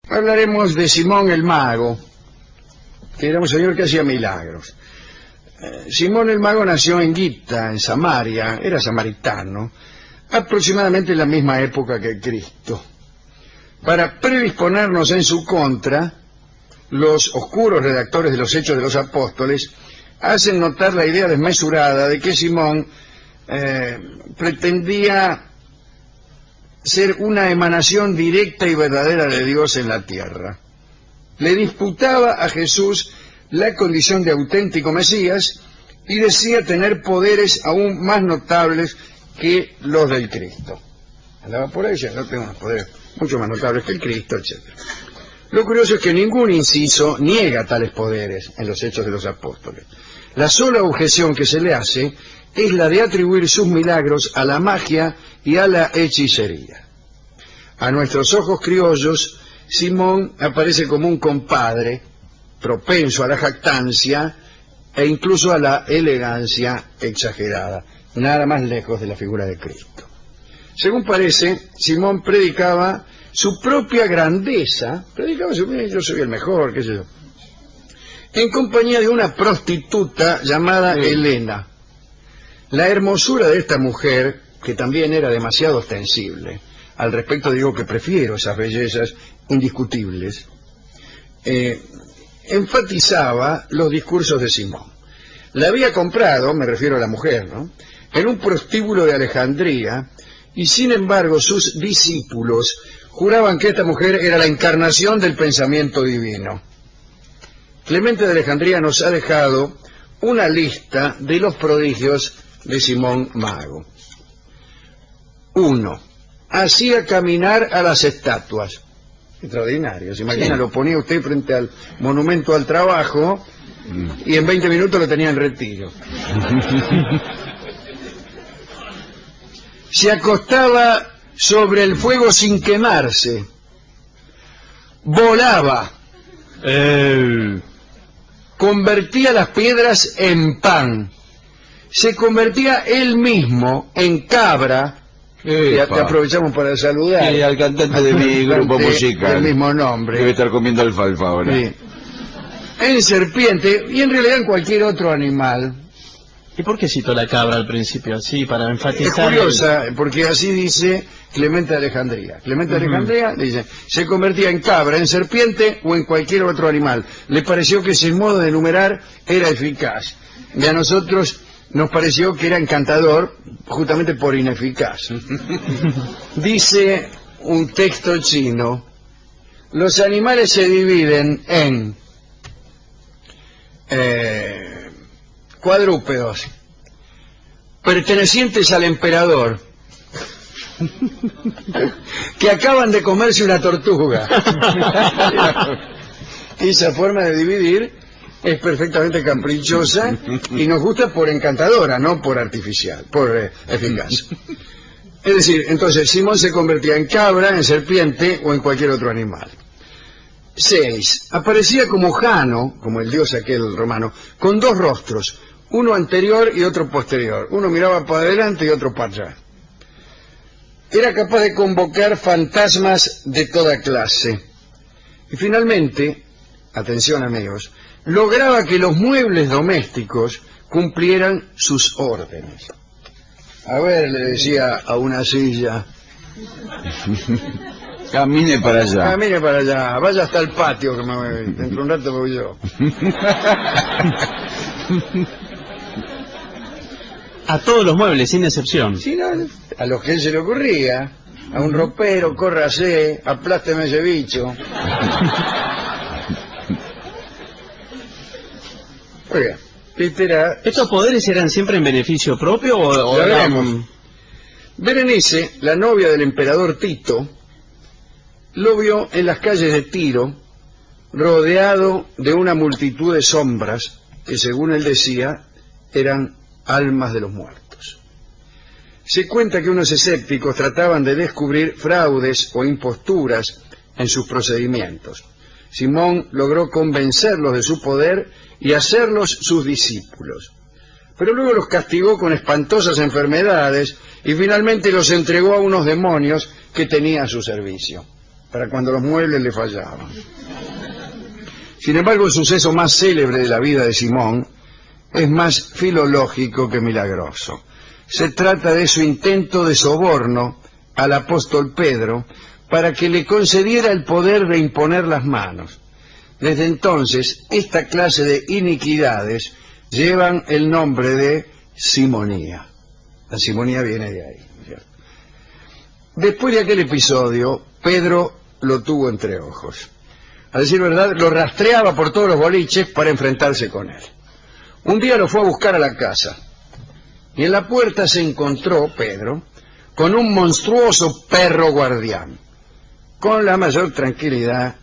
Hablaremos de Simón el Mago, que era un señor que hacía milagros. Simón el Mago nació en Gipta, en Samaria, era samaritano, aproximadamente en la misma época que Cristo. Para predisponernos en su contra, los oscuros redactores de los Hechos de los Apóstoles hacen notar la idea desmesurada de que Simón pretendía ser una emanación directa y verdadera de Dios en la tierra. Le disputaba a Jesús la condición de auténtico Mesías y decía tener poderes aún más notables que los del Cristo. Andaba por ahí diciendo, no tengo unos poderes mucho más notables que el Cristo, etc. Lo curioso es que ningún inciso niega tales poderes en los Hechos de los Apóstoles. La sola objeción que se le hace es la de atribuir sus milagros a la magia y a la hechicería. A nuestros ojos criollos, Simón aparece como un compadre, propenso a la jactancia e incluso a la elegancia exagerada, nada más lejos de la figura de Cristo. Según parece, Simón predicaba su propia grandeza, yo soy el mejor, qué sé yo, en compañía de una prostituta llamada Helena. La hermosura de esta mujer, que también era demasiado ostensible, al respecto digo que prefiero esas bellezas indiscutibles, enfatizaba los discursos de Simón. La había comprado, me refiero a la mujer, ¿no?, en un prostíbulo de Alejandría, y sin embargo sus discípulos juraban que esta mujer era la encarnación del pensamiento divino. Clemente de Alejandría nos ha dejado una lista de los prodigios de Simón Mago. 1. Hacía caminar a las estatuas. Extraordinario. Se imagina, sí. Lo ponía usted frente al monumento al trabajo y en 20 minutos lo tenía en retiro. Se acostaba sobre el fuego sin quemarse. Volaba. Convertía las piedras en pan. Se convertía él mismo en cabra. Te aprovechamos para saludar al cantante de mi grupo musical del mismo nombre. Debe estar comiendo alfalfa ahora. Sí. En serpiente y en realidad en cualquier otro animal. ¿Y por qué citó la cabra al principio? Así, para enfatizar. Es curiosa, porque así dice Clemente de Alejandría. Clemente de Alejandría dice, se convertía en cabra, en serpiente o en cualquier otro animal. Le pareció que ese modo de enumerar era eficaz. Y a nosotros nos pareció que era encantador, justamente por ineficaz. Dice un texto chino, los animales se dividen en cuadrúpedos, pertenecientes al emperador, que acaban de comerse una tortuga. Esa forma de dividir es perfectamente caprichosa y nos gusta por encantadora, no por artificial, por eficaz. Es decir, entonces Simón se convertía en cabra, en serpiente o en cualquier otro animal. 6. Aparecía como Jano, como el dios aquel romano, con dos rostros, uno anterior y otro posterior. Uno miraba para adelante y otro para atrás. Era capaz de convocar fantasmas de toda clase. Y finalmente, atención amigos, lograba que los muebles domésticos cumplieran sus órdenes. A ver, le decía a una silla, camine para allá. Camine para allá, vaya hasta el patio, que dentro de un rato voy yo. A todos los muebles, sin excepción. Sí, no, a los que él se le ocurría, a un ropero, córrase, aplásteme ese bicho. Oiga, ¿estos poderes eran siempre en beneficio propio o eran... Berenice, la novia del emperador Tito, lo vio en las calles de Tiro, rodeado de una multitud de sombras que, según él decía, eran almas de los muertos. Se cuenta que unos escépticos trataban de descubrir fraudes o imposturas en sus procedimientos. Simón logró convencerlos de su poder y hacerlos sus discípulos. Pero luego los castigó con espantosas enfermedades y finalmente los entregó a unos demonios que tenía a su servicio. para cuando los muebles le fallaban. Sin embargo, el suceso más célebre de la vida de Simón es más filológico que milagroso. Se trata de su intento de soborno al apóstol Pedro para que le concediera el poder de imponer las manos. Desde entonces, esta clase de iniquidades llevan el nombre de simonía. La simonía viene de ahí, ¿cierto? Después de aquel episodio, Pedro lo tuvo entre ojos. A decir verdad, lo rastreaba por todos los boliches para enfrentarse con él. Un día lo fue a buscar a la casa, y en la puerta se encontró Pedro con un monstruoso perro guardián. Con la mayor tranquilidad,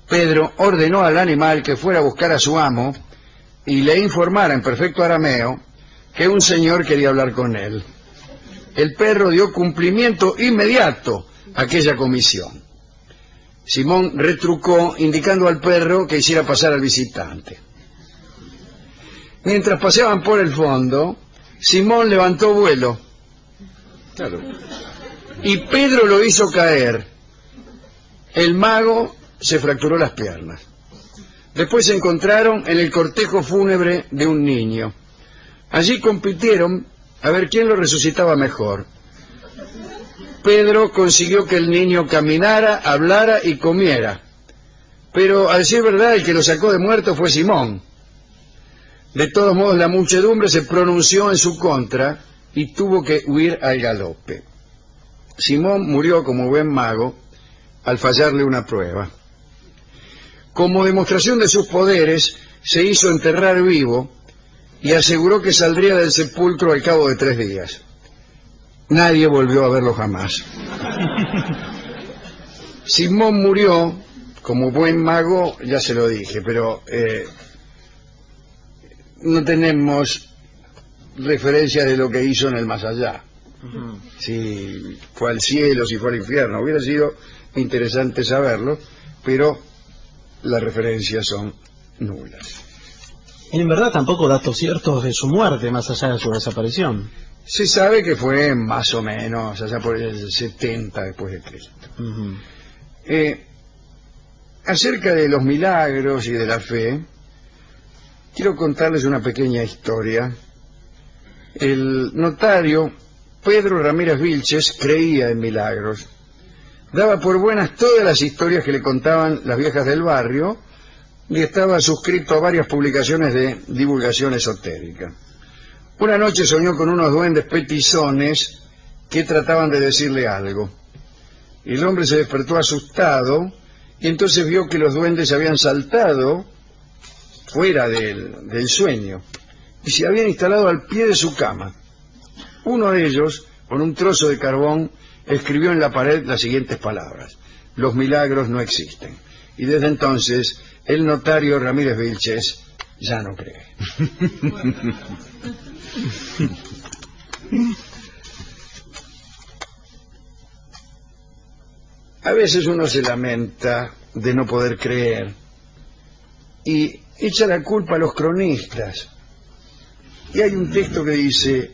Pedro ordenó al animal que fuera a buscar a su amo y le informara en perfecto arameo que un señor quería hablar con él. El perro dio cumplimiento inmediato a aquella comisión. Simón retrucó indicando al perro que hiciera pasar al visitante. Mientras paseaban por el fondo, Simón levantó vuelo. Claro. Y Pedro lo hizo caer. El mago se fracturó las piernas. Después se encontraron en el cortejo fúnebre de un niño. Allí compitieron a ver quién lo resucitaba mejor. Pedro consiguió que el niño caminara, hablara y comiera. Pero, a decir verdad, el que lo sacó de muerto fue Simón. De todos modos, la muchedumbre se pronunció en su contra y tuvo que huir al galope. Simón murió como buen mago al fallarle una prueba. Como demostración de sus poderes, se hizo enterrar vivo y aseguró que saldría del sepulcro al cabo de 3 días. Nadie volvió a verlo jamás. Simón murió como buen mago, ya se lo dije, pero no tenemos referencia de lo que hizo en el más allá. Si fue al cielo, si fue al infierno, hubiera sido interesante saberlo, pero las referencias son nulas. En verdad tampoco datos ciertos de su muerte, más allá de su desaparición. Se sabe que fue más o menos allá por el 70 después de Cristo. Acerca de los milagros y de la fe, quiero contarles una pequeña historia. El notario Pedro Ramírez Vilches creía en milagros. Daba por buenas todas las historias que le contaban las viejas del barrio y estaba suscrito a varias publicaciones de divulgación esotérica. Una noche soñó con unos duendes petizones que trataban de decirle algo. El hombre se despertó asustado y entonces vio que los duendes habían saltado fuera del sueño y se habían instalado al pie de su cama. Uno de ellos, con un trozo de carbón, escribió en la pared las siguientes palabras: los milagros no existen. Y desde entonces el notario Ramírez Vilches ya no cree. A veces uno se lamenta de no poder creer y echa la culpa a los cronistas. Y hay un texto que dice: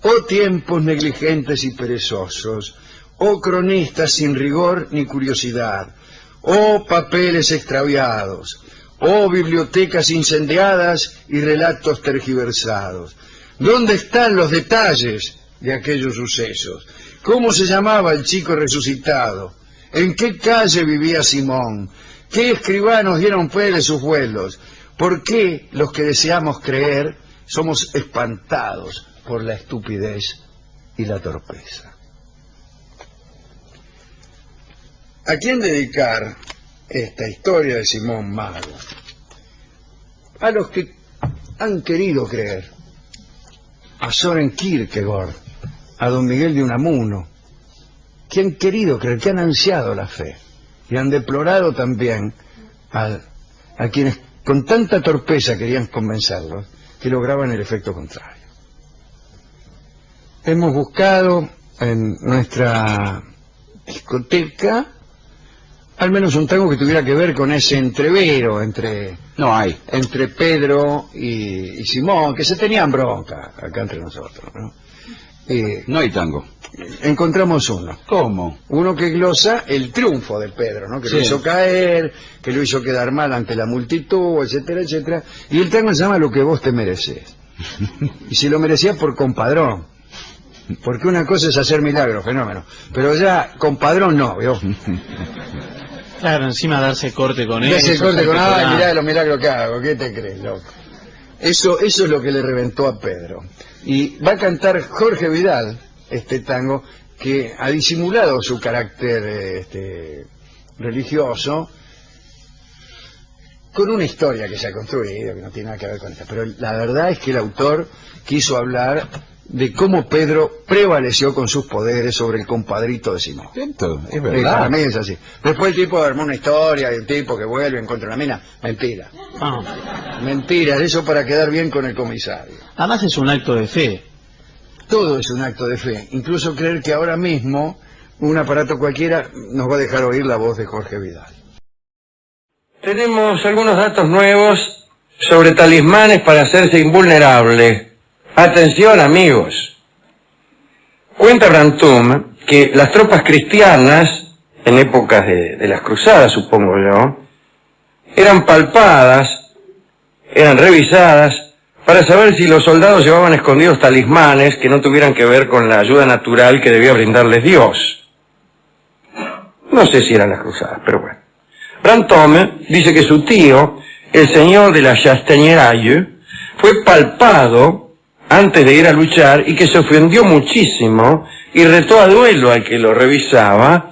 oh tiempos negligentes y perezosos, oh cronistas sin rigor ni curiosidad, oh papeles extraviados, oh bibliotecas incendiadas y relatos tergiversados. ¿Dónde están los detalles de aquellos sucesos? ¿Cómo se llamaba el chico resucitado? ¿En qué calle vivía Simón? ¿Qué escribanos dieron fe de sus vuelos? ¿Por qué los que deseamos creer somos espantados por la estupidez y la torpeza? ¿A quién dedicar esta historia de Simón Mago? A los que han querido creer. A Søren Kierkegaard, a don Miguel de Unamuno, que han querido creer, que han ansiado la fe, y han deplorado también a quienes con tanta torpeza querían convencerlos, que lograban el efecto contrario. Hemos buscado en nuestra discoteca al menos un tango que tuviera que ver con ese entrevero entre Pedro y Simón, que se tenían bronca acá entre nosotros, ¿no? No hay tango. encontramos uno. ¿Cómo? Uno que glosa el triunfo de Pedro, ¿no? Que lo Sí. hizo caer, que lo hizo quedar mal ante la multitud, etcétera, etcétera. Y el tango se llama Lo que vos te mereces. Y si lo merecías por compadrón. Porque una cosa es hacer milagros, fenómeno. Pero ya, compadrón no, ¿vio? Claro, encima darse corte con él. Ya se eso corte es con, ay, espectacular. mirá los milagros que hago, ¿qué te crees, loco? Eso es lo que le reventó a Pedro. Y va a cantar Jorge Vidal, este tango, que ha disimulado su carácter religioso con una historia que se ha construido, que no tiene nada que ver con esta. Pero la verdad es que el autor quiso hablar de cómo Pedro prevaleció con sus poderes sobre el compadrito de Simón. Cierto, es Sí, para verdad. mí es así. Después el tipo armó una historia de un tipo que vuelve, encuentra una mina. Mentira. Ah, Mentira, eso para quedar bien con el comisario. además es un acto de fe. Todo es un acto de fe. Incluso creer que ahora mismo un aparato cualquiera nos va a dejar oír la voz de Jorge Vidal. Tenemos algunos datos nuevos sobre talismanes para hacerse invulnerable. Atención, amigos. Cuenta Brantôme que las tropas cristianas, en épocas de las cruzadas, supongo yo, eran palpadas, eran revisadas, para saber si los soldados llevaban escondidos talismanes que no tuvieran que ver con la ayuda natural que debía brindarles Dios. No sé si eran las cruzadas, pero bueno. Brantôme dice que su tío, el señor de la Chastagneraille, fue palpado antes de ir a luchar y que se ofendió muchísimo y retó a duelo al que lo revisaba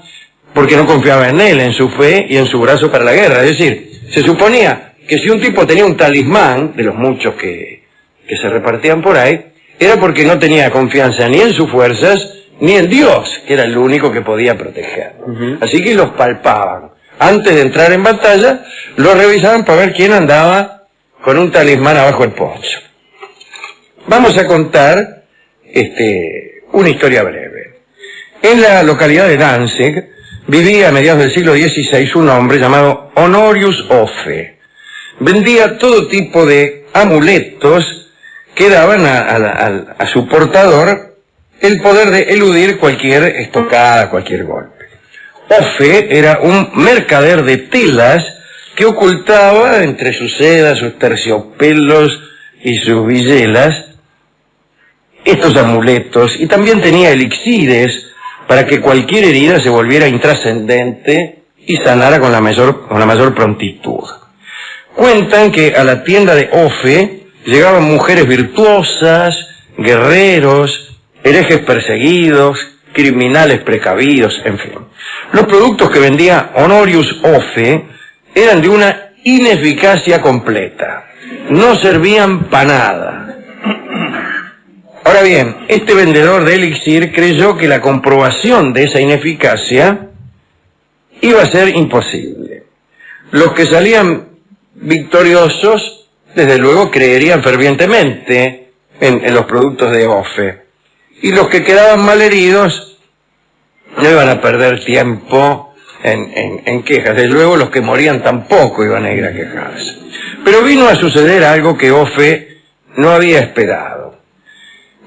porque no confiaba en él, en su fe y en su brazo para la guerra. Es decir, se suponía que si un tipo tenía un talismán, de los muchos que se repartían por ahí, era porque no tenía confianza ni en sus fuerzas ni en Dios, que era el único que podía proteger. Así que los palpaban. Antes de entrar en batalla, los revisaban para ver quién andaba con un talismán abajo del pocho. Vamos a contar una historia breve. En la localidad de Danzig vivía a mediados del siglo XVI un hombre llamado Honorius Offe. Vendía todo tipo de amuletos que daban a su portador el poder de eludir cualquier estocada, cualquier golpe. Offe era un mercader de telas que ocultaba entre sus sedas, sus terciopelos y sus villelas estos amuletos, y también tenía elixires para que cualquier herida se volviera intrascendente y sanara con la mayor prontitud. Cuentan que a la tienda de Offe llegaban mujeres virtuosas, guerreros, herejes perseguidos, criminales precavidos, en fin. Los productos que vendía Honorius Offe eran de una ineficacia completa. No servían para nada. Ahora bien, este vendedor de elixir creyó que la comprobación de esa ineficacia iba a ser imposible. Los que salían victoriosos, desde luego, creerían fervientemente en los productos de Offe. Y los que quedaban malheridos no iban a perder tiempo en quejas. Desde luego, los que morían tampoco iban a ir a quejarse. Pero vino a suceder algo que Offe no había esperado.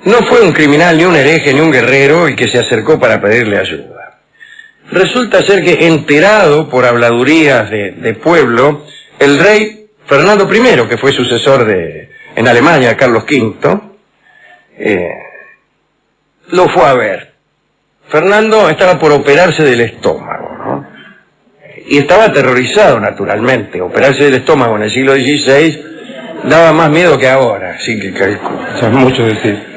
No fue un criminal, ni un hereje, ni un guerrero el que se acercó para pedirle ayuda. Resulta ser que, enterado por habladurías de pueblo, el rey Fernando I, que fue sucesor en Alemania de Carlos V, lo fue a ver. Fernando estaba por operarse del estómago, ¿no? Y estaba aterrorizado, naturalmente. Operarse del estómago en el siglo XVI daba más miedo que ahora, así que calculo. Eso es mucho decir.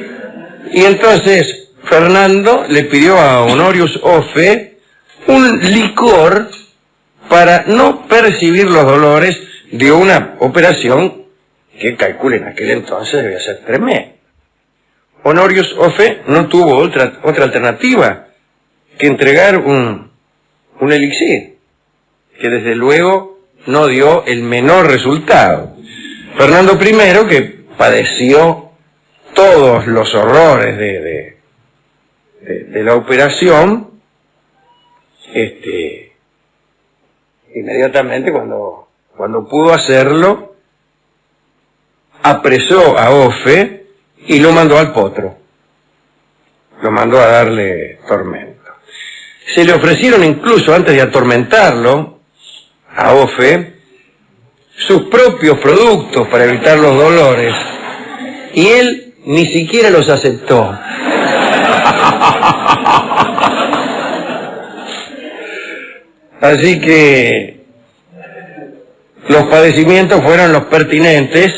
Y entonces Fernando le pidió a Honorius Offe un licor para no percibir los dolores de una operación que, calcule, en aquel entonces debía ser tremenda. Honorius Offe no tuvo otra alternativa que entregar un elixir, que desde luego no dio el menor resultado. Fernando I, que padeció todos los horrores de la operación, inmediatamente cuando pudo hacerlo, apresó a Offe y lo mandó al potro. lo mandó a darle tormento. Se le ofrecieron incluso, antes de atormentarlo, a Ofe, sus propios productos para evitar los dolores, y él ni siquiera los aceptó. Así que los padecimientos fueron los pertinentes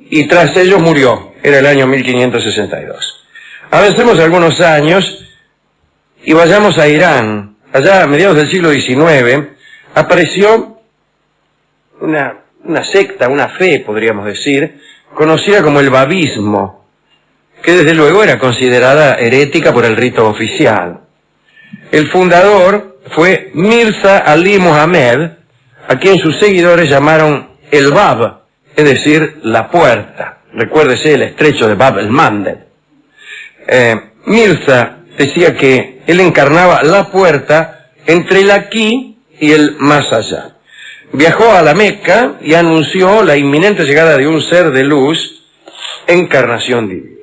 y tras ellos murió. Era el año 1562. Avancemos algunos años y vayamos a Irán. Allá a mediados del siglo XIX apareció una secta, una fe, podríamos decir, conocida como el babismo, que desde luego era considerada herética por el rito oficial. El fundador fue Mirza Ali Muhammad, a quien sus seguidores llamaron el Bab, es decir, la puerta. Recuérdese el estrecho de Bab el-Mandeb. Mirza decía que él encarnaba la puerta entre el aquí y el más allá. Viajó a la Meca y anunció la inminente llegada de un ser de luz, encarnación divina.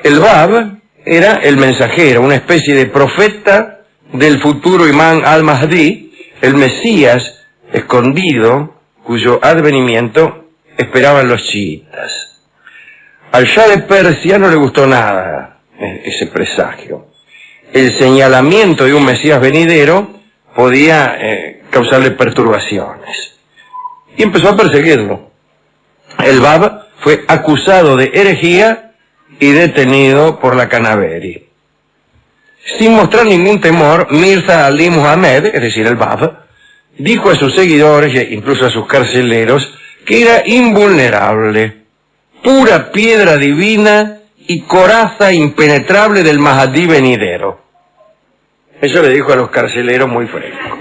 El Bab era el mensajero, una especie de profeta del futuro imán al-Mahdi, el Mesías escondido, cuyo advenimiento esperaban los chiitas. Al Shah de Persia no le gustó nada ese presagio. El señalamiento de un Mesías venidero podía causarle perturbaciones. Y empezó a perseguirlo. El Bab fue acusado de herejía y detenido por la Canaveri. Sin mostrar ningún temor, Mirza Ali Muhammad, es decir, el Bab, dijo a sus seguidores e incluso a sus carceleros que era invulnerable, pura piedra divina y coraza impenetrable del Mahdi venidero. Eso le dijo a los carceleros muy fresco.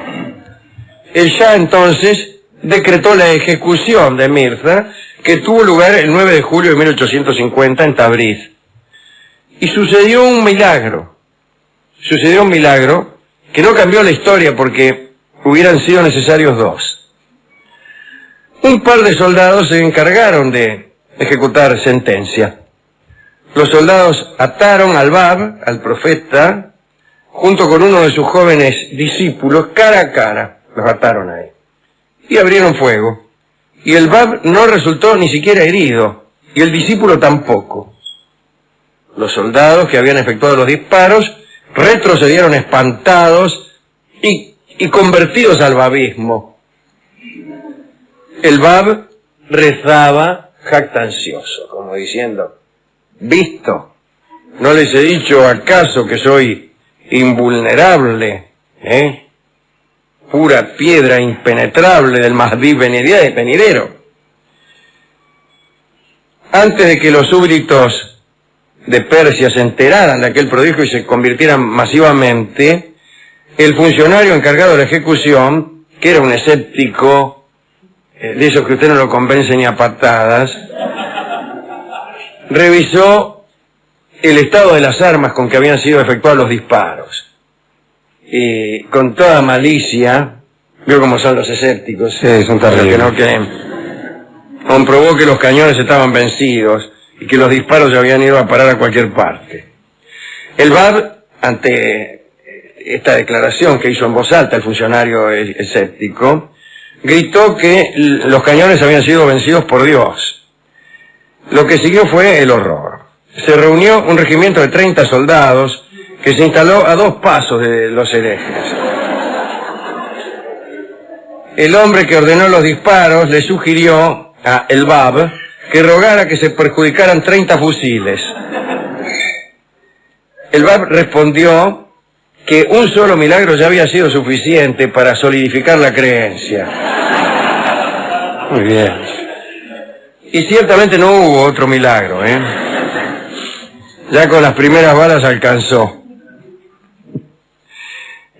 El Shah entonces decretó la ejecución de Mirza, que tuvo lugar el 9 de julio de 1850 en Tabriz. Y sucedió un milagro que no cambió la historia porque hubieran sido necesarios dos. Un par de soldados se encargaron de ejecutar sentencia. Los soldados ataron al Bab, al profeta, junto con uno de sus jóvenes discípulos, cara a cara. Los ataron ahí. Y abrieron fuego. Y el Bab no resultó ni siquiera herido, y el discípulo tampoco. Los soldados que habían efectuado los disparos retrocedieron espantados y convertidos al babismo. El Bab rezaba jactancioso, como diciendo: ¿visto? ¿No les he dicho acaso que soy invulnerable? Pura piedra impenetrable del Mahdi venidero. Antes de que los súbditos de Persia se enteraran de aquel prodigio y se convirtieran masivamente, el funcionario encargado de la ejecución, que era un escéptico, de esos que usted no lo convence ni a patadas, revisó el estado de las armas con que habían sido efectuados los disparos. Y con toda malicia, vio cómo son los escépticos, son los que no creen, comprobó que los cañones estaban vencidos y que los disparos se habían ido a parar a cualquier parte. El Bab, ante esta declaración que hizo en voz alta el funcionario escéptico, gritó que los cañones habían sido vencidos por Dios. Lo que siguió fue el horror. Se reunió un regimiento de 30 soldados que se instaló a 2 pasos de los herejes. El hombre que ordenó los disparos le sugirió a el Bab que rogara que se perjudicaran 30 fusiles. El Bab respondió que un solo milagro ya había sido suficiente para solidificar la creencia. Muy bien. Y ciertamente no hubo otro milagro, Ya con las primeras balas alcanzó.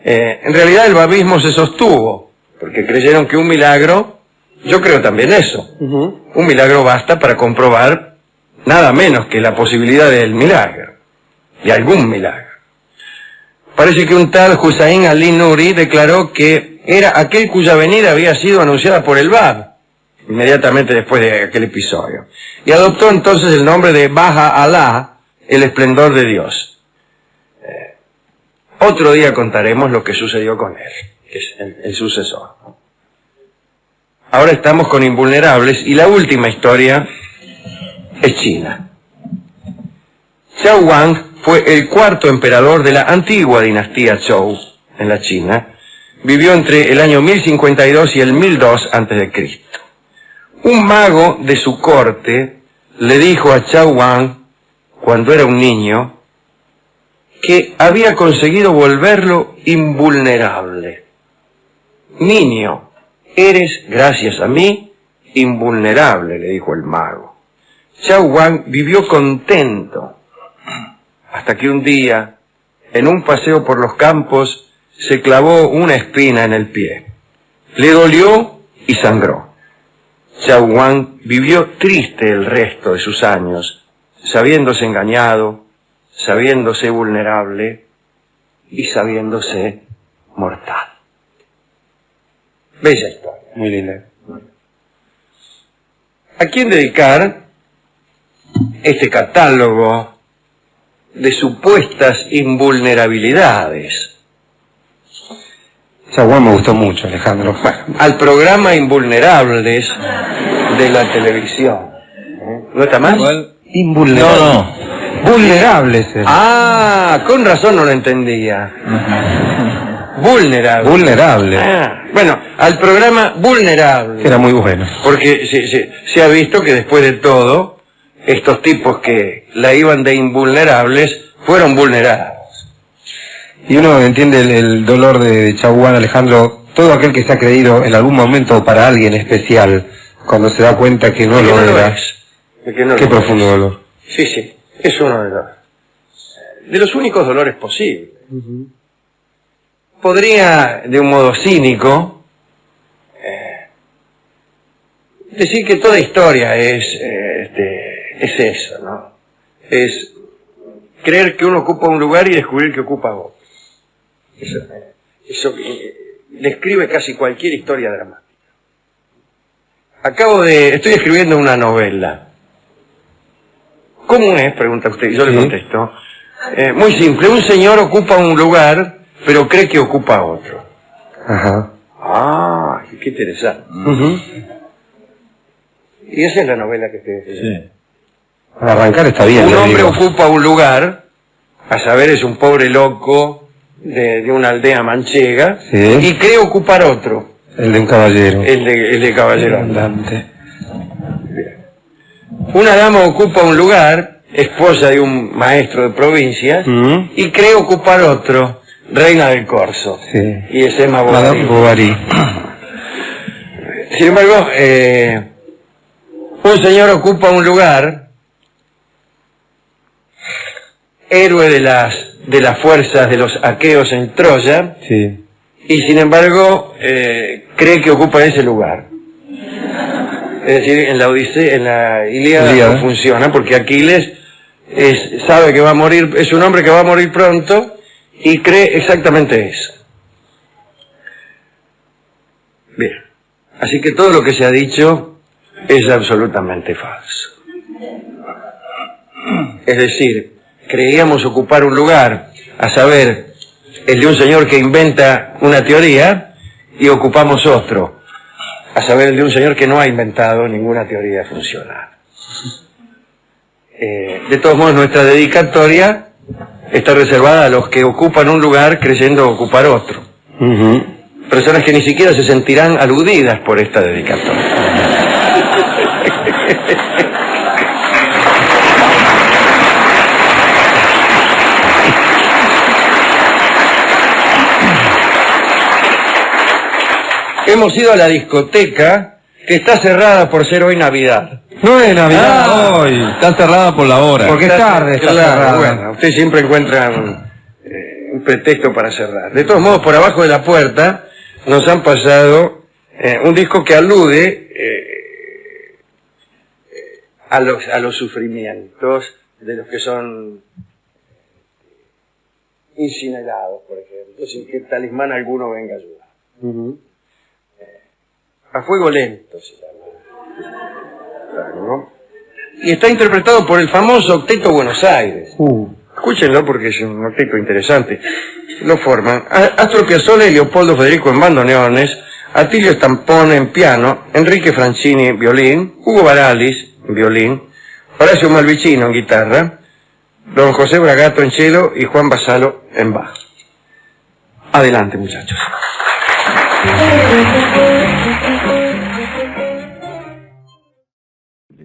En realidad el babismo se sostuvo, porque creyeron que un milagro, yo creo también eso, un milagro basta para comprobar nada menos que la posibilidad del milagro, de algún milagro. Parece que un tal Hussain Ali Nuri declaró que era aquel cuya venida había sido anunciada por el Bab, inmediatamente después de aquel episodio, y adoptó entonces el nombre de Baha Allah, el esplendor de Dios. Otro día contaremos lo que sucedió con él, que es el sucesor. Ahora estamos con invulnerables y la última historia es China. Xiao Wang fue el cuarto emperador de la antigua dinastía Zhou en la China. Vivió entre el año 1052 y el 1002 a.C. Un mago de su corte le dijo a Xiao Wang, cuando era un niño, que había conseguido volverlo invulnerable. Niño, eres, gracias a mí, invulnerable, le dijo el mago. Xiao Wang vivió contento, hasta que un día, en un paseo por los campos, se clavó una espina en el pie. Le dolió y sangró. Xiao Wang vivió triste el resto de sus años, sabiéndose engañado, sabiéndose vulnerable y sabiéndose mortal. Bella historia. Muy linda. ¿A quién dedicar este catálogo de supuestas invulnerabilidades? Esa guay me gustó mucho, Alejandro. Bueno, al programa Invulnerables de la televisión. ¿No está mal? Invulnerable. No. Vulnerables. Ah, con razón no lo entendía. Vulnerable. Vulnerable. Bueno, al programa Vulnerable. Era muy bueno. Porque se ha visto que después de todo, estos tipos que la iban de invulnerables fueron vulnerados. Y uno entiende el dolor de Xiao Wang, Alejandro. Todo aquel que se ha creído en algún momento para alguien especial, cuando se da cuenta que no lo era. Qué profundo dolor. Sí, sí. Es uno de los únicos dolores posibles. Podría, de un modo cínico, decir que toda historia es eso, ¿no? Es creer que uno ocupa un lugar y descubrir que ocupa otro. Eso describe casi cualquier historia dramática. Estoy escribiendo una novela. ¿Cómo es? Pregunta usted, y yo le contesto. Muy simple, un señor ocupa un lugar, pero cree que ocupa otro. Ajá. Ah, qué interesante. Y esa es la novela que ustedes dicen. Sí. Para arrancar está bien. Un le hombre digo. ocupa un lugar, a saber, es un pobre loco de una aldea manchega, Sí. y cree ocupar otro, El de un caballero. el de caballero. Andante. Una dama ocupa un lugar, esposa de un maestro de provincias, y cree ocupar otro, reina del corso. Sí. Y es Emma Madame Bovary. Bovary. Sin embargo, un señor ocupa un lugar, héroe de las fuerzas de los aqueos en Troya, Sí. y sin embargo cree que ocupa ese lugar. Es decir, en la Odisea, en la Ilíada no funciona, porque Aquiles sabe que va a morir, es un hombre que va a morir pronto, y cree exactamente eso. Bien, así que todo lo que se ha dicho es absolutamente falso. Es decir, creíamos ocupar un lugar, a saber, el de un señor que inventa una teoría, y ocupamos otro, a saber, el de un señor que no ha inventado ninguna teoría funcional. De todos modos, nuestra dedicatoria está reservada a los que ocupan un lugar creyendo ocupar otro. Personas que ni siquiera se sentirán aludidas por esta dedicatoria. Hemos ido a la discoteca, que está cerrada por ser hoy Navidad. No es Navidad hoy. Está cerrada por la hora. Porque es tarde, está cerrada. Bueno, usted siempre encuentra un pretexto para cerrar. De todos modos, por abajo de la puerta nos han pasado un disco que alude a los sufrimientos de los que son incinerados, por ejemplo, sin que talismán alguno venga a ayudar. A fuego lento se llama. Claro, ¿no? y está interpretado por el famoso Octeto Buenos Aires. Escúchenlo porque es un octeto interesante. Lo forman Astor Piazzolla y Leopoldo Federico en bandoneones, Atilio Stampone en piano, Enrique Francini en violín, Hugo Baralis en violín, Horacio Malvicino en guitarra, don José Bragato en cello y Juan Basalo en bajo. Adelante, muchachos.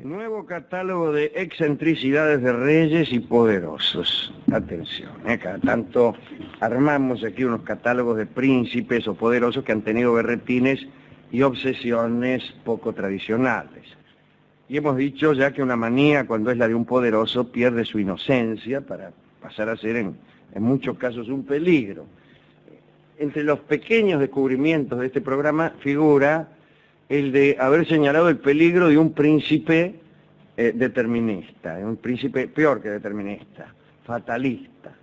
Nuevo catálogo de excentricidades de reyes y poderosos. Atención, cada tanto armamos aquí unos catálogos de príncipes o poderosos que han tenido berretines y obsesiones poco tradicionales. Y hemos dicho ya que una manía, cuando es la de un poderoso, pierde su inocencia para pasar a ser en muchos casos un peligro. Entre los pequeños descubrimientos de este programa figura el de haber señalado el peligro de un príncipe determinista, un príncipe peor que determinista, fatalista.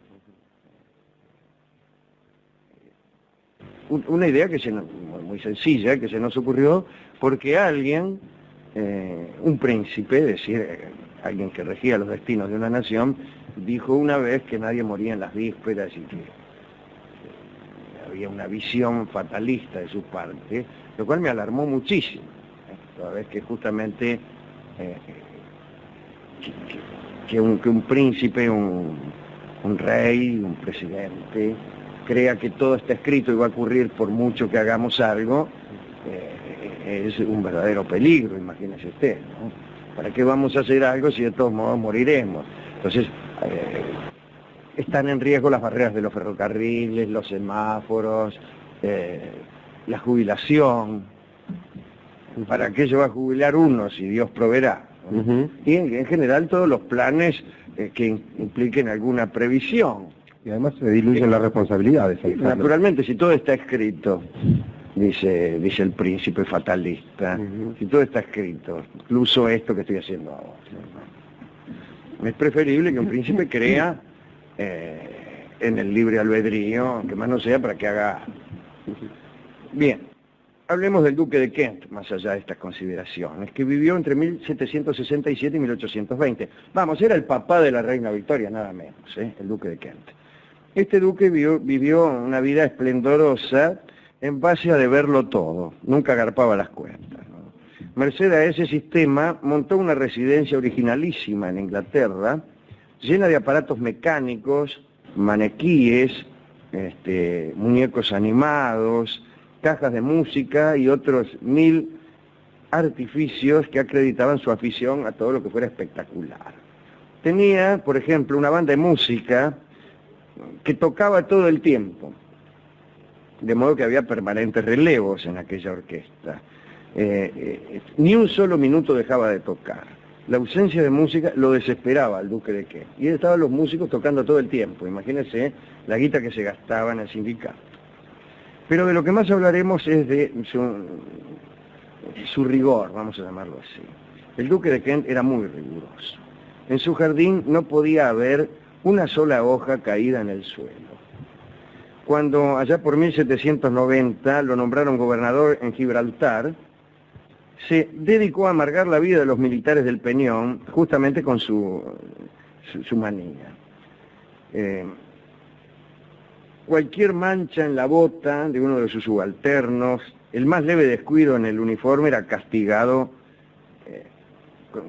Una idea que muy sencilla, que se nos ocurrió porque alguien, un príncipe, es decir, alguien que regía los destinos de una nación, dijo una vez que nadie moría en las vísperas y que había una visión fatalista de su parte, lo cual me alarmó muchísimo, toda vez que justamente que un príncipe, un rey, un presidente, crea que todo está escrito y va a ocurrir por mucho que hagamos algo, es un verdadero peligro, imagínese usted, ¿no? ¿Para qué vamos a hacer algo si de todos modos moriremos? Entonces, están en riesgo las barreras de los ferrocarriles, los semáforos, la jubilación. ¿Para qué se va a jubilar uno si Dios proveerá? Y en general todos los planes que impliquen alguna previsión. Y además se diluyen las responsabilidades. Naturalmente, si todo está escrito, dice el príncipe fatalista, si todo está escrito, incluso esto que estoy haciendo ahora, es preferible que un príncipe crea en el libre albedrío, aunque más no sea para que haga. Bien, hablemos del duque de Kent, más allá de estas consideraciones, que vivió entre 1767 y 1820. Vamos, era el papá de la reina Victoria, nada menos, el duque de Kent. Este duque vivió una vida esplendorosa en base a deberlo todo, nunca agarpaba las cuentas, ¿no? Merced a ese sistema, montó una residencia originalísima en Inglaterra, llena de aparatos mecánicos, maniquíes, muñecos animados, cajas de música y otros 1000 artificios que acreditaban su afición a todo lo que fuera espectacular. Tenía, por ejemplo, una banda de música que tocaba todo el tiempo, de modo que había permanentes relevos en aquella orquesta. Ni un solo minuto dejaba de tocar. La ausencia de música lo desesperaba al duque de Kent. Y estaban los músicos tocando todo el tiempo. Imagínense la guita que se gastaba en el sindicato. Pero de lo que más hablaremos es de su rigor, vamos a llamarlo así. El duque de Kent era muy riguroso. En su jardín no podía haber una sola hoja caída en el suelo. Cuando allá por 1790 lo nombraron gobernador en Gibraltar, se dedicó a amargar la vida de los militares del Peñón, justamente con su manía. Cualquier mancha en la bota de uno de sus subalternos, el más leve descuido en el uniforme era castigado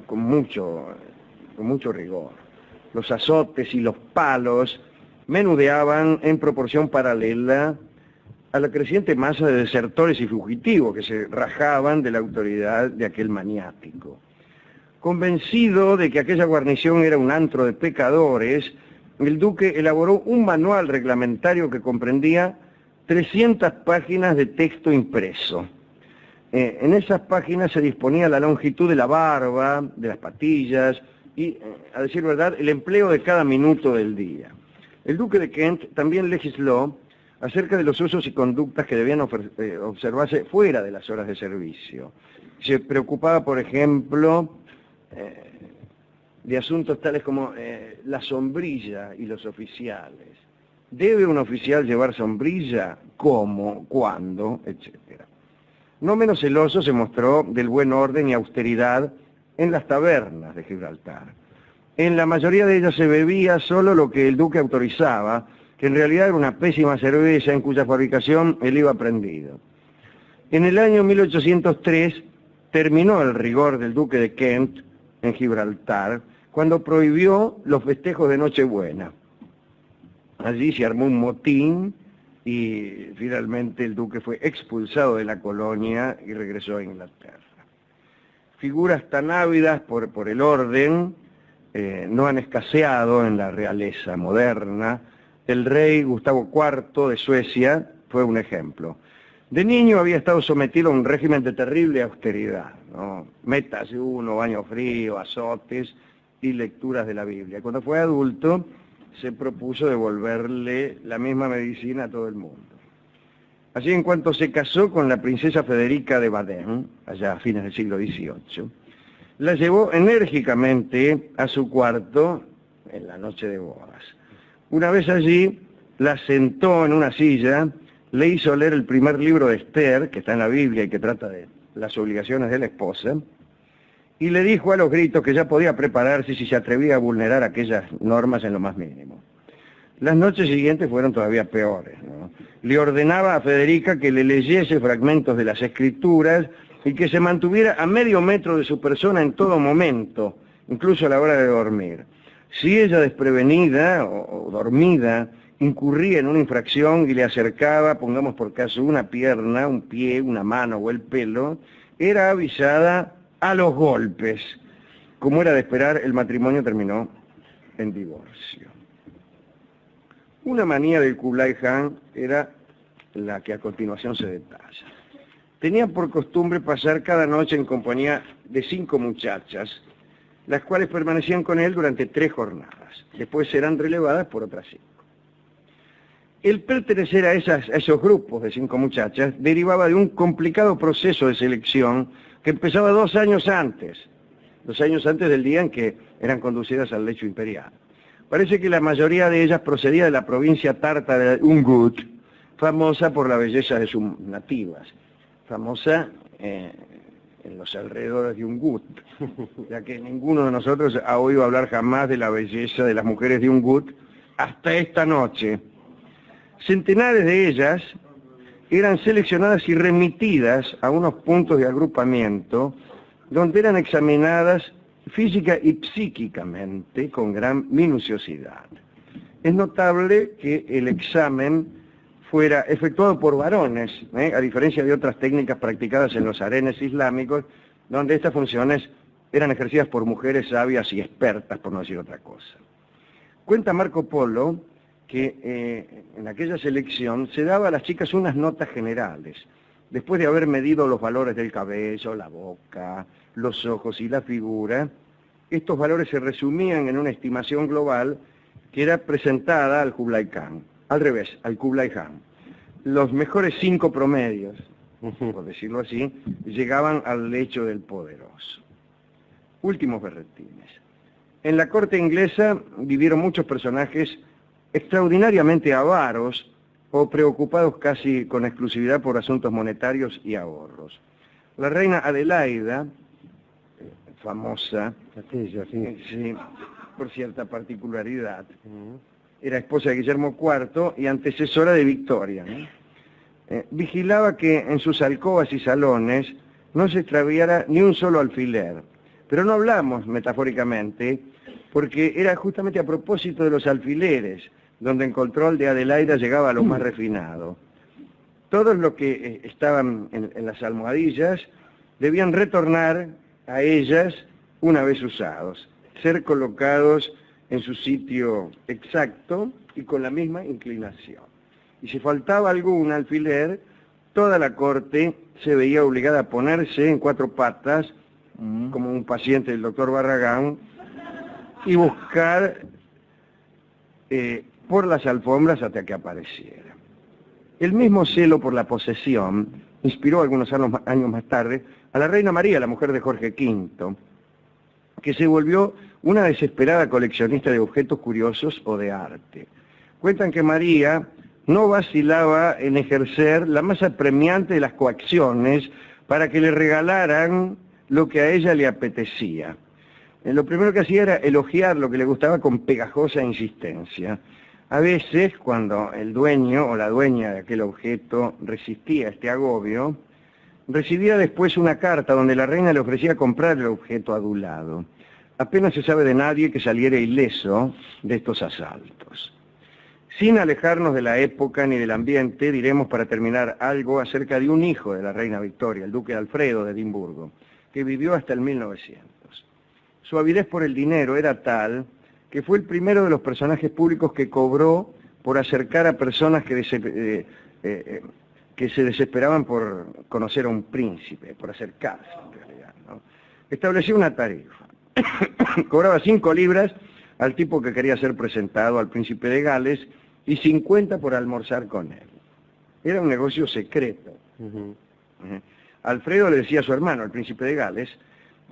con mucho rigor. Los azotes y los palos menudeaban en proporción paralela a la creciente masa de desertores y fugitivos que se rajaban de la autoridad de aquel maniático. Convencido de que aquella guarnición era un antro de pecadores, el duque elaboró un manual reglamentario que comprendía 300 páginas de texto impreso. En esas páginas se disponía la longitud de la barba, de las patillas y, a decir verdad, el empleo de cada minuto del día. El duque de Kent también legisló acerca de los usos y conductas que debían observarse fuera de las horas de servicio. Se preocupaba, por ejemplo, de asuntos tales como la sombrilla y los oficiales. ¿Debe un oficial llevar sombrilla? ¿Cómo? ¿Cuándo? Etcétera. No menos celoso se mostró del buen orden y austeridad en las tabernas de Gibraltar. En la mayoría de ellas se bebía solo lo que el duque autorizaba, que en realidad era una pésima cerveza en cuya fabricación él iba prendido. En el año 1803 terminó el rigor del duque de Kent en Gibraltar, cuando prohibió los festejos de Nochebuena. Allí se armó un motín y finalmente el duque fue expulsado de la colonia y regresó a Inglaterra. Figuras tan ávidas por el orden no han escaseado en la realeza moderna. El rey Gustavo IV de Suecia fue un ejemplo. De niño había estado sometido a un régimen de terrible austeridad, ¿no? Métase uno, baño frío, azotes y lecturas de la Biblia. Cuando fue adulto se propuso devolverle la misma medicina a todo el mundo. Así, en cuanto se casó con la princesa Federica de Baden, allá a fines del siglo XVIII, la llevó enérgicamente a su cuarto en la noche de bodas. Una vez allí, la sentó en una silla, le hizo leer el primer libro de Esther, que está en la Biblia y que trata de las obligaciones de la esposa, y le dijo a los gritos que ya podía prepararse si se atrevía a vulnerar aquellas normas en lo más mínimo. Las noches siguientes fueron todavía peores, ¿no? Le ordenaba a Federica que le leyese fragmentos de las Escrituras y que se mantuviera a medio metro de su persona en todo momento, incluso a la hora de dormir. Si ella, desprevenida o dormida, incurría en una infracción y le acercaba, pongamos por caso, una pierna, un pie, una mano o el pelo, era avisada a los golpes. Como era de esperar, el matrimonio terminó en divorcio. Una manía del Kublai Khan era la que a continuación se detalla. Tenía por costumbre pasar cada noche en compañía de 5 muchachas, las cuales permanecían con él durante 3 jornadas. Después serán relevadas por otras 5. El pertenecer a esos grupos de 5 muchachas derivaba de un complicado proceso de selección que empezaba 2 años antes del día en que eran conducidas al lecho imperial. Parece que la mayoría de ellas procedía de la provincia tártara de Ungut, famosa por la belleza de sus nativas, famosa en los alrededores de Ungut, ya que ninguno de nosotros ha oído hablar jamás de la belleza de las mujeres de Ungut hasta esta noche. Centenares de ellas eran seleccionadas y remitidas a unos puntos de agrupamiento donde eran examinadas física y psíquicamente con gran minuciosidad. Es notable que el examen fuera efectuado por varones, a diferencia de otras técnicas practicadas en los harenes islámicos, donde estas funciones eran ejercidas por mujeres sabias y expertas, por no decir otra cosa. Cuenta Marco Polo que en aquella selección se daba a las chicas unas notas generales, después de haber medido los valores del cabello, la boca, los ojos y la figura. Estos valores se resumían en una estimación global que era presentada al Kublai Khan, al revés, al Kublai Khan. Los mejores 5 promedios, por decirlo así, llegaban al lecho del poderoso. Últimos berretines. En la corte inglesa vivieron muchos personajes extraordinariamente avaros o preocupados casi con exclusividad por asuntos monetarios y ahorros. La reina Adelaida, famosa, sí, por cierta particularidad, era esposa de Guillermo IV y antecesora de Victoria, ¿no? Vigilaba que en sus alcobas y salones no se extraviara ni un solo alfiler. Pero no hablamos metafóricamente, porque era justamente a propósito de los alfileres, donde el control de Adelaida llegaba a lo más refinado. Todos los que estaban en las almohadillas debían retornar a ellas una vez usados, ser colocados en su sitio exacto y con la misma inclinación. Y si faltaba algún alfiler, toda la corte se veía obligada a ponerse en 4 patas, como un paciente del doctor Barragán, y buscar por las alfombras hasta que apareciera. El mismo celo por la posesión inspiró algunos años más tarde a la reina María, la mujer de Jorge V, que se volvió una desesperada coleccionista de objetos curiosos o de arte. Cuentan que María no vacilaba en ejercer la más apremiante de las coacciones para que le regalaran lo que a ella le apetecía. Lo primero que hacía era elogiar lo que le gustaba con pegajosa insistencia. A veces, cuando el dueño o la dueña de aquel objeto resistía este agobio, recibía después una carta donde la reina le ofrecía comprar el objeto adulado. Apenas se sabe de nadie que saliera ileso de estos asaltos. Sin alejarnos de la época ni del ambiente, diremos para terminar algo acerca de un hijo de la reina Victoria, el duque Alfredo de Edimburgo, que vivió hasta el 1900. Su avidez por el dinero era tal que fue el primero de los personajes públicos que cobró por acercar a personas que se desesperaban por conocer a un príncipe, por acercarse en realidad, ¿no? Estableció una tarifa. Cobraba 5 libras al tipo que quería ser presentado al príncipe de Gales y 50 por almorzar con él. Era un negocio secreto. Alfredo le decía a su hermano, el príncipe de Gales,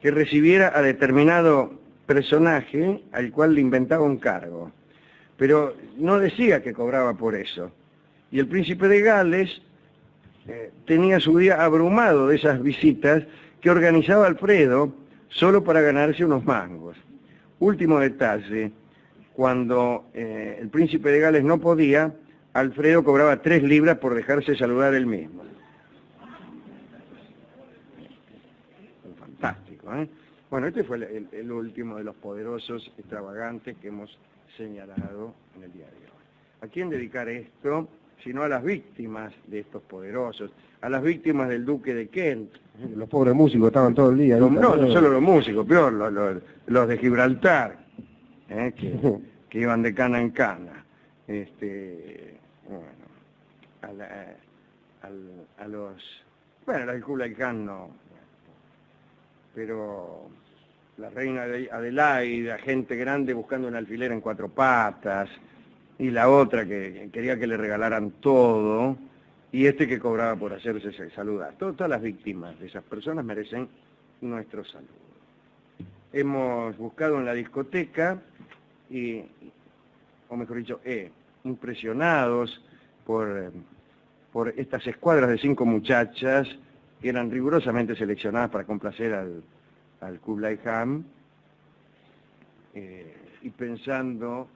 que recibiera a determinado personaje al cual le inventaba un cargo, pero no decía que cobraba por eso. Y el príncipe de Gales tenía su día abrumado de esas visitas que organizaba Alfredo solo para ganarse unos mangos. Último detalle, cuando el príncipe de Gales no podía, Alfredo cobraba 3 libras por dejarse saludar él mismo. Fantástico, ¿eh? Bueno, este fue el último de los poderosos extravagantes que hemos señalado en el día de hoy. ¿A quién dedicar esto? Sino a las víctimas de estos poderosos, a las víctimas del duque de Kent. Los pobres músicos estaban todo el día. No solo los músicos, peor, los de Gibraltar, que iban de cana en cana. Los del Kublai Khan no, pero la reina Adelaida, gente grande buscando un alfiler en 4 patas, y la otra que quería que le regalaran todo, y este que cobraba por hacerse saludar. Todas las víctimas de esas personas merecen nuestro saludo. Hemos buscado en la discoteca, o mejor dicho, impresionados por estas escuadras de 5 muchachas que eran rigurosamente seleccionadas para complacer al Kublai Khan, y pensando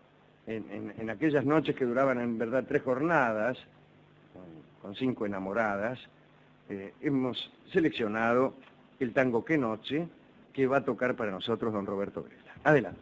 en aquellas noches que duraban en verdad 3 jornadas, con 5 enamoradas, hemos seleccionado el tango Qué Noche, que va a tocar para nosotros don Roberto Grela. Adelante.